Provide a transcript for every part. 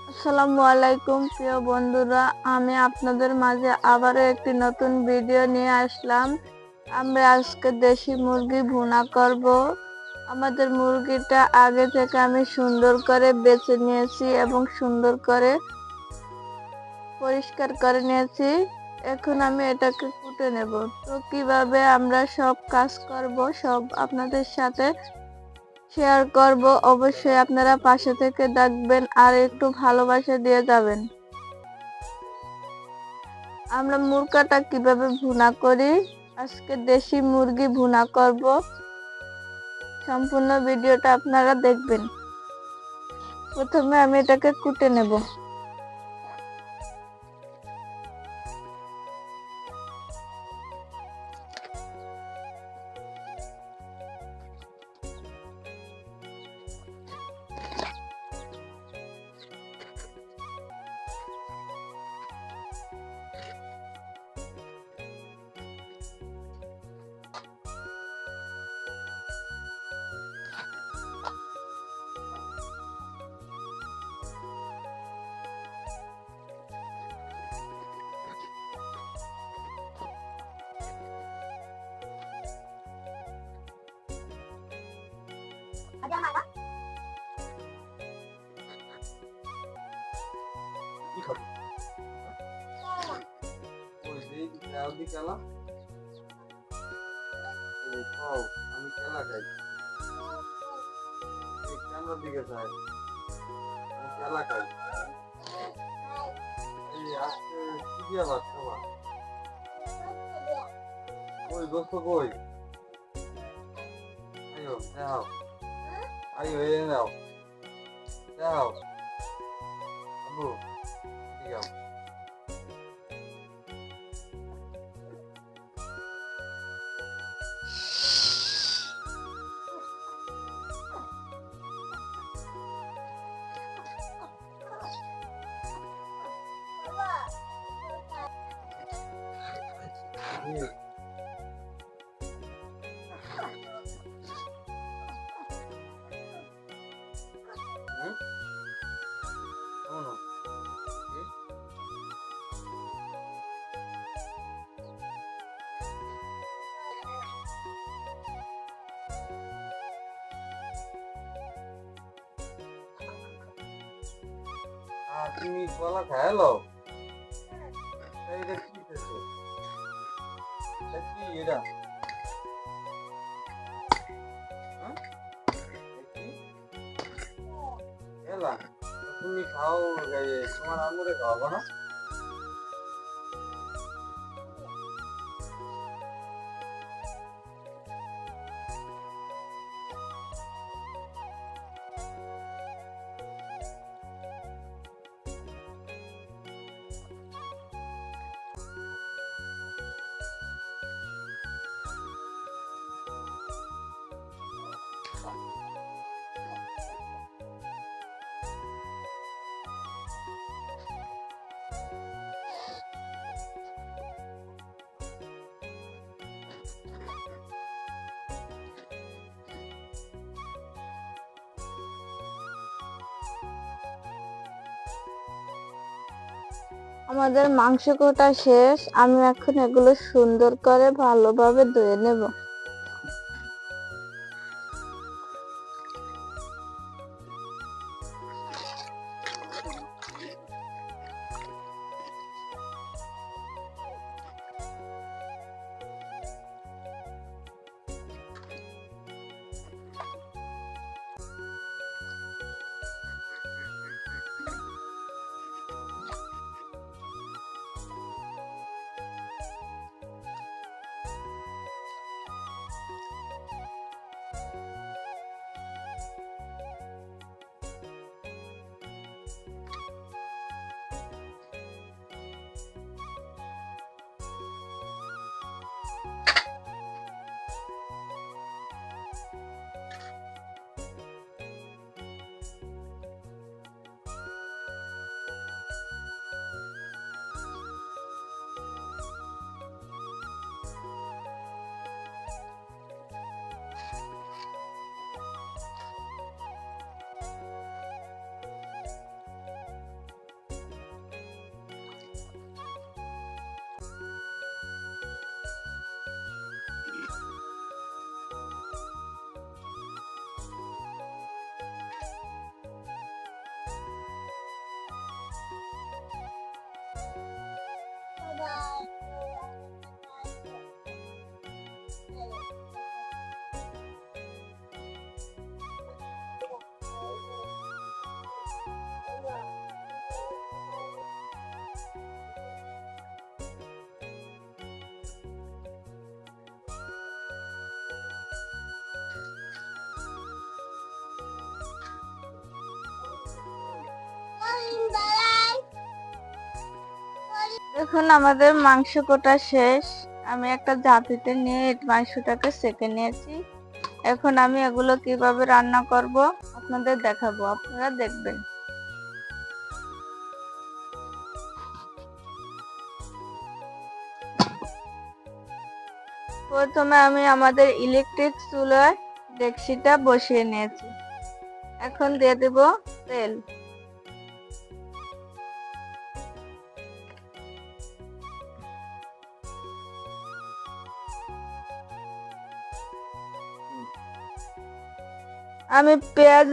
আসসালামু আলাইকুম প্রিয় বন্ধুরা, আমি আপনাদের মাঝে আবারও একটি নতুন ভিডিও নিয়ে আসলাম। আমরা আজকে দেশি মুরগি ভুনা করব। আমাদের মুরগিটা আগে থেকে আমি সুন্দর করে বেছে নিয়েছি এবং সুন্দর করে পরিষ্কার করে নিয়েছি। এখন আমি এটাকে কুটে নেব। তো কিভাবে আমরা সব কাজ করব সব আপনাদের সাথে শেয়ার করব। অবশ্যই আপনারা পাশে থেকে দেখবেন আর একটু ভালোবাসা দিয়ে যাবেন। আমরা মুরগাটা কিভাবে ভুনা করি, আজকে দেশি মুরগি ভুনা করব। সম্পূর্ণ ভিডিওটা আপনারা দেখবেন। প্রথমে আমি এটাকে কুটে নেব। আমি খেলা খাই ক্যামেরার দিকে চাই আমি খেলা খাই এই আজকে কি দিয়া ভাত খাবা কই দোস্ত কই আইও দেখাও আইও এ নাও দেখাও আবু ঠিক আছে তুমি কলা খায়ালো এটা কি খেছো এটা কি এটা এলা তুমি খাও তোমার আম্মুরে খাওয়াবো না আমাদের মাংস কোটা শেষ। আমি এখন এগুলো সুন্দর করে ভালোভাবে ধুয়ে নেব। এখন আমাদের মাংস কোটা শেষ। আমি একটা ঝাঁপিতে নিয়ে মাংসটাকে সেঁকে নিয়েছি। এখন আমি এগুলো কিভাবে রান্না করব আপনাদের দেখাবো, আপনারা দেখবেন। প্রথমে আমি আমাদের ইলেকট্রিক চুলায় ডেকচিটা বসিয়ে নিয়েছি। এখন দিয়ে দেব তেল। আমি পেঁয়াজ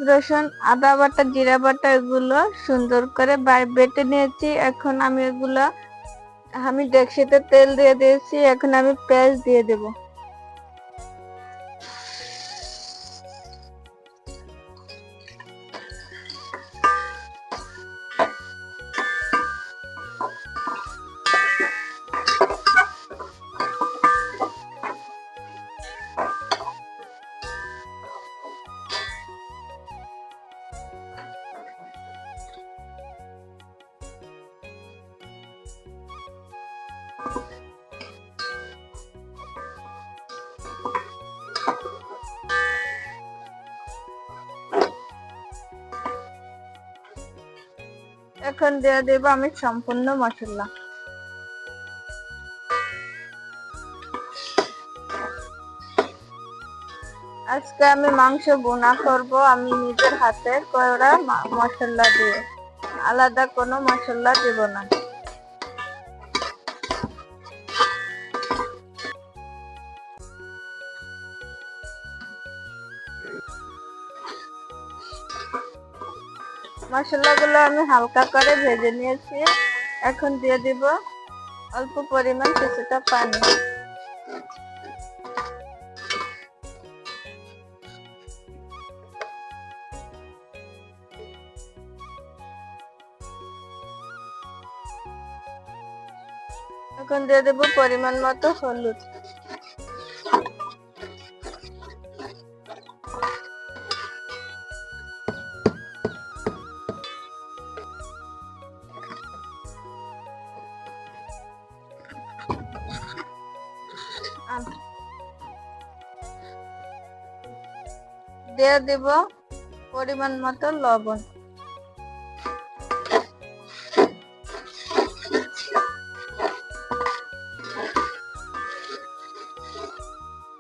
রসুন আদা বাটা জিরা বাটা এগুলো সুন্দর করে বেটে নিয়েছি। এখন আমি ডেকচিতে তেল দিয়ে দিয়েছি। এখন আমি পেঁয়াজ দিয়ে দেব। এখন দিয়ে দেব আমি সম্পূর্ণ মশলা। আজকে আমি মাংস বোনা করব আমি নিজের হাতে করা মশলা দিয়ে, আলাদা কোনো মশলা দেব না। মশলাগুলো আমি হালকা করে ভেজে নিয়েছি। এখন দিয়ে দিব অল্প পরিমাণ কিছুটা পানি। এখন দিয়ে দেব পরিমাণ মতো হলুদ। দিয়ে দেব পরিমাণ মতো লবণ।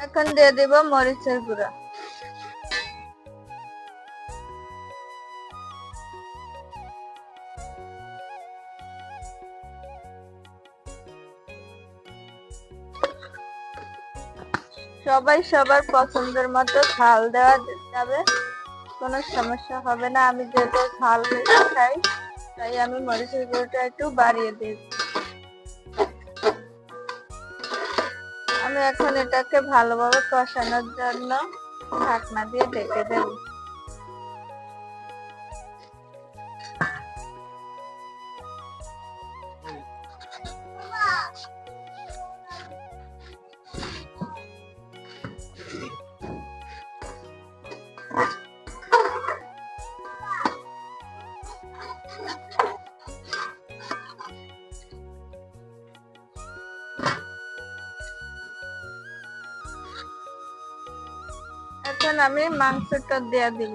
এখন দিয়ে দেব মরিচের গুঁড়া। সবাই সবার পছন্দের মতো ঝাল দেওয়া যাবে, কোনো সমস্যা হবে না। আমি যেহেতু ঝাল বেশি খাই তাই আমি মরিচের গুঁড়োটা একটু বাড়িয়ে দিয়েছি। আমি এখন এটাকে ভালোভাবে কষানোর জন্য ঢাকনা দিয়ে ঢেকে দেব। এখন আমি মাংসটা দিয়ে দিব।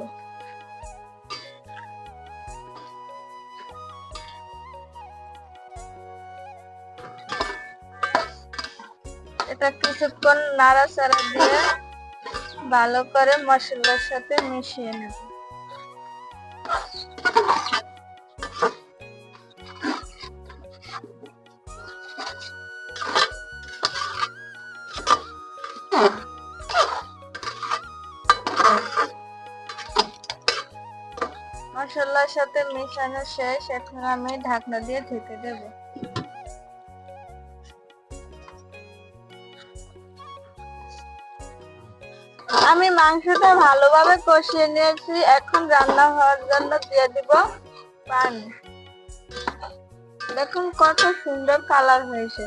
এটা কিছুক্ষণ নাড়াচাড়া দিয়ে ভালো করে মশলার সাথে মিশিয়ে নেব। মশলার সাথে মেশানো শেষ। এখন আমি ঢাকনা দিয়ে ঢেকে দেব। আমি মাংসটা ভালোভাবে কষিয়ে নিয়েছি। এখন রান্না হওয়ার জন্য দিয়ে দিব পানি। দেখুন কত সুন্দর কালার হয়েছে।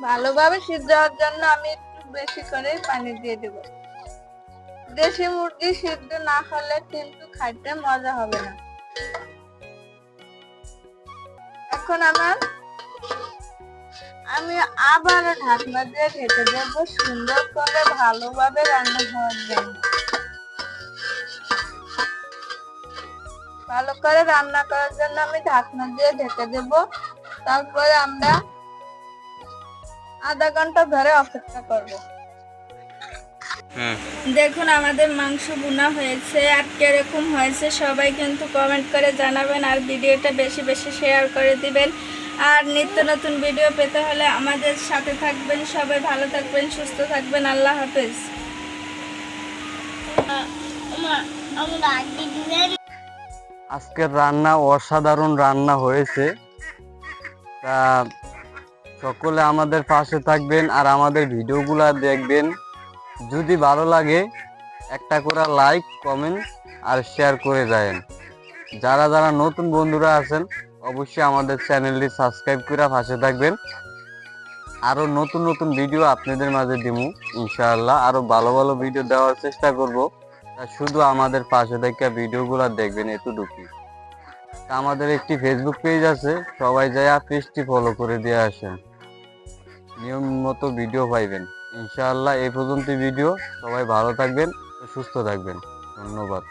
ভালোভাবে সিদ্ধ হওয়ার জন্য আমি একটু বেশি করে পানি দিয়ে দেব। দেশি মুরগি সিদ্ধ না হলে কিন্তু খাইতে মজা হবে না। এখন আমি আবার ঢাকনা দিয়ে ঢেকে দেবো সুন্দর করে ভালোভাবে রান্না হওয়ার জন্য। ভালো করে রান্না করার জন্য আমি ঢাকনা দিয়ে ঢেকে দেব। তারপরে আমরা আধা ঘন্টা ধরে অপেক্ষা করব। দেখুন আমাদের মাংস ভুনা হয়েছে, আর কিরকম হয়েছে সবাই কিন্তু কমেন্ট করে জানাবেন, আর ভিডিওটা বেশি বেশি শেয়ার করে দিবেন। আর নিত্য নতুন ভিডিও পেতে হলে আমাদের সাথে থাকবেন। সবাই ভালো থাকবেন, সুস্থ থাকবেন। আল্লাহ হাফেজ। আজকের রান্না অসাধারণ রান্না হয়েছে। তা সকলে আমাদের পাশে থাকবেন আর আমাদের ভিডিওগুলো দেখবেন। যদি ভালো লাগে একটা করে লাইক, কমেন্ট আর শেয়ার করে যাবেন। যারা যারা নতুন বন্ধুরা আছেন অবশ্যই আমাদের চ্যানেলটি সাবস্ক্রাইব করে পাশে থাকবেন। আরো নতুন নতুন ভিডিও আপনাদের মাঝে দিমু ইনশাআল্লাহ। আরো ভালো ভালো ভিডিও দেওয়ার চেষ্টা করব। তা শুধু আমাদের পাশে থেকে ভিডিওগুলো দেখবেন, এতটুকুই। তা আমাদের একটি ফেসবুক পেজ আছে, সবাই যায় পেজটি ফলো করে দিয়ে আসেন, নিয়ম মতো ভিডিও পাইবেন ইনশাআল্লাহ। এই পর্যন্ত ভিডিও। সবাই ভালো থাকবেন, সুস্থ থাকবেন। ধন্যবাদ।